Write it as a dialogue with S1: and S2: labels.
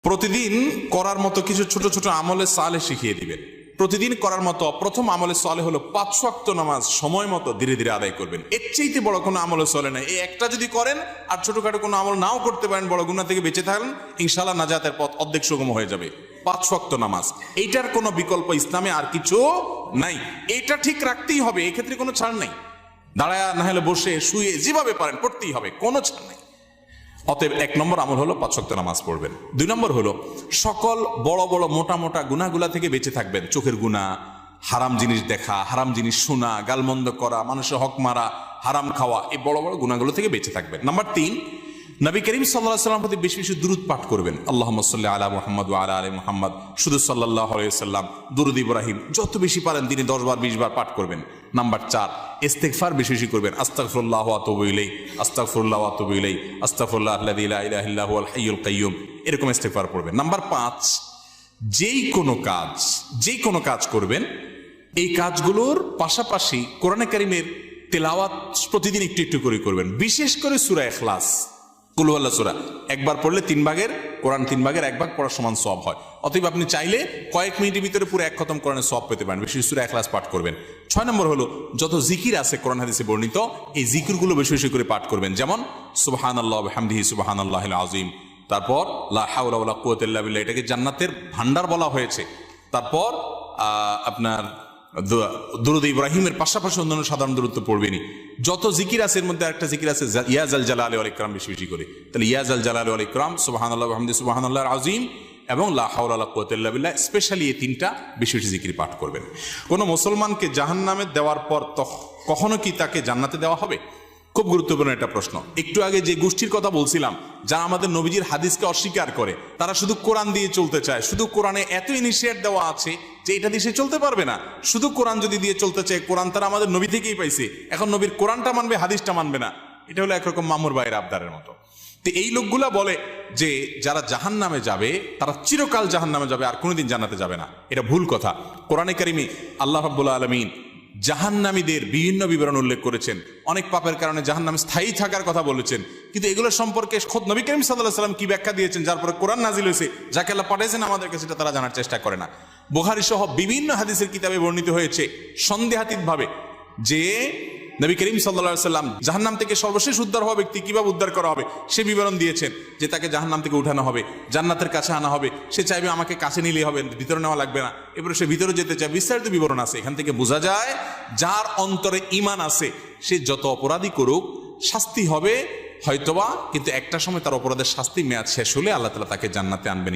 S1: প্রতিদিন করার মতো কিছু ছোট ছোট আমলে সালে শিখিয়ে দিবেন। প্রতিদিন করার মতো প্রথম আমলে সালে হলো 5 ওয়াক্ত নামাজ সময় মতো ধীরে ধীরে আদায় করবেন। এর চাইতে বড় কোনো আমলে চলে না। এই একটা যদি করেন আর ছোটখাটো কোনো আমল নাও করতে পারেন, বড় গুনাহ থেকে বেঁচে থাকেন, ইনশাআল্লাহ নাজাতের পথ অর্ধেক সুগম হয়ে যাবে। 5 ওয়াক্ত নামাজ, এইটার কোনো বিকল্প ইসলামে আর কিছু নাই। এইটা ঠিক রাখতেই হবে, এক্ষেত্রে কোনো ছাড় নাই। দাঁড়ায় না হলে বসে শুয়ে যেভাবে পারেন পড়তেই হবে, কোনো ছাড় নাই। অতএব 1 নম্বর আমল হলো 5 ওয়াক্ত নামাজ পড়বেন। 2 নম্বর হলো সকল বড় বড় মোটা মোটা গুনাহগুলা থেকে বেঁচে থাকবেন। চোখের গুনাহ, হারাম জিনিস দেখা, হারাম জিনিস শোনা, গালমন্দ করা, মানুষের হক মারা, হারাম খাওয়া, এই বড় বড় গুনাহগুলো থেকে বেঁচে থাকবেন। নাম্বার 3, নবী করিম সাল্লাল্লাহু আলাইহি ওয়াসাল্লামের প্রতি বেশি বেশি দুরূদ পাঠ করবেন। আল্লাহুম্মা সাল্লি আলা মুহাম্মাদ ওয়া আলা আলি মুহাম্মাদ, শুধু সাল্লাল্লাহু আলাইহি ওয়াসাল্লাম, দুরূদ ইব্রাহিম যত বেশি পারেন দিনে 10 বার 20 বার পাঠ করবেন। নাম্বার 4, ইস্তিগফার বেশি বেশি করবেন। আস্তাগফিরুল্লাহ ওয়া আতুবু ইলাইহি, আস্তাগফিরুল্লাহ ওয়া আতুবু ইলাইহি, আস্তাগফিরুল্লাহ আল্লাযী লা ইলাহা ইল্লা হুয়াল হাইয়ুল কাইয়্যুম, এরকম ইস্তিগফার পড়বেন। নাম্বার 5, যেই কোনো কাজ করবেন, এই কাজগুলোর পাশাপাশি কোরআনে কারীমের তেলাওয়াত প্রতিদিন একটু একটু করে করবেন। বিশেষ করে সূরা ইখলাস, কুল হু আল্লাহ সূরা একবার পড়লে 3 ভাগের কোরআন 3 ভাগের 1 ভাগ পড়ার সমান সওয়াব হয়। অতএব আপনি চাইলে কয়েক মিনিটের ভিতরে পুরো 1 খতম কোরআনের সওয়াব পেতে পারেন। বিশেষ সূরা ইখলাস পাঠ করবেন। 6 নম্বর হলো যত জিকির আছে কোরআন হাদিসে বর্ণিত, এই জিকিরগুলো বেশি বেশি করে পাঠ করবেন। যেমন সুবহানাল্লাহ ওয়া বিহামদিহি সুবহানাল্লাহিল আযীম, তারপর লা হাওলা ওয়ালা কুওয়াতা ইল্লা বিল্লাহ, এটাকে জান্নাতের ভান্ডার বলা হয়েছে। তারপর আপনার দুরূদ ইব্রাহিমের পাশাপাশি অন্যান্য সাধারণ দুরূদ তো পড়বেনই। যত জিকির আছে এর মধ্যে একটা জিকির আছে ইয়া জাল জালালি ওয়াল ইকরাম, বেশি বেশি করে। তাহলে ইয়া জাল জালালি ওয়াল ইকরাম, সুবহানাল্লাহ ওয়া বিহামদিহি সুবহানাল্লাহিল আযীম এবং লা হাওলা ওয়ালা কুওয়াতা ইল্লা বিল্লাহ, স্পেশালি এই 3টা বেশি বেশি জিকির পাঠ করবেন। কোন মুসলমানকে জাহান্নামে দেওয়ার পর কখনো কি তাকে জান্নাতে দেওয়া হবে? খুব গুরুত্বপূর্ণ একটা প্রশ্ন। একটু আগে যে গোষ্ঠীর কথা বলছিলাম, যারা আমাদের নবীজির হাদিসকে অস্বীকার করে, তারা শুধু কোরআন দিয়ে চলতে চায়। শুধু কোরআনে এত ইনিশিয়েট দেওয়া আছে যে এটা দিয়ে সে চলতে পারবে না। শুধু কোরআন যদি দিয়ে চলতে চায়, কোরআন তারা আমাদের নবী থেকেই পাইছে, এখন নবীর কোরআনটা মানবে, হাদিসটা মানবে না। এটা হলো একরকম মামুর ভাইয়ের আবদারের মতো। তো এই লোকগুলা বলে যে যারা জাহান্নামে যাবে তারা চিরকাল জাহান্নামে যাবে, আর কোনোদিন জান্নাতে যাবে না। এটা ভুল কথা। কোরআনে কারিমে আল্লাহ রাব্বুল আলামিন জাহান্নামীদের বিভিন্ন বিবরণ উল্লেখ করেছেন। অনেক পাপের কারণে জাহান্নামে স্থায়ী থাকার কথা বলেছেন। কিন্তু এগুলো সম্পর্কে খোদ নবী করিম সাল্লাল্লাহু আলাইহি ওয়াসাল্লাম কি ব্যাখ্যা দিয়েছেন, যার পরে কোরআন নাজিল হয়েছে, যাকে আল্লাহ পাঠিয়েছেন আমাদের কাছে, সেটা তারা জানার চেষ্টা করে না। বুখারী সহ বিভিন্ন হাদিসের কিতাবে বর্ণিত হয়েছে সন্দেহাতীতভাবে যে নবী করিম সাল্লাল্লাহু আলাইহি ওয়াসাল্লাম জাহান্নাম থেকে সর্বশেষ উদ্ধার হওয়া ব্যক্তি কিভাবে উদ্ধার করা হবে সে বিবরণ দিয়েছেন। যে তাকে জাহান্নাম থেকে উঠানো হবে, জান্নাতের কাছে আনা হবে, সে চাইবে আমাকে কাছে নিলেই হবে, ভিতরে নেওয়া লাগবে না, এবারে সে ভিতরে যেতে চায়, বিস্তারিত বিবরণ আছে। এখান থেকে বোঝা যায় যার অন্তরে ঈমান আছে সে যত অপরাধী করুক শাস্তি হবে হয়তোবা, কিন্তু একটা সময় তার অপরাধের শাস্তি মেয়াদ শেষ হলে আল্লাহ তাআলা তাকে জান্নাতে আনবেন।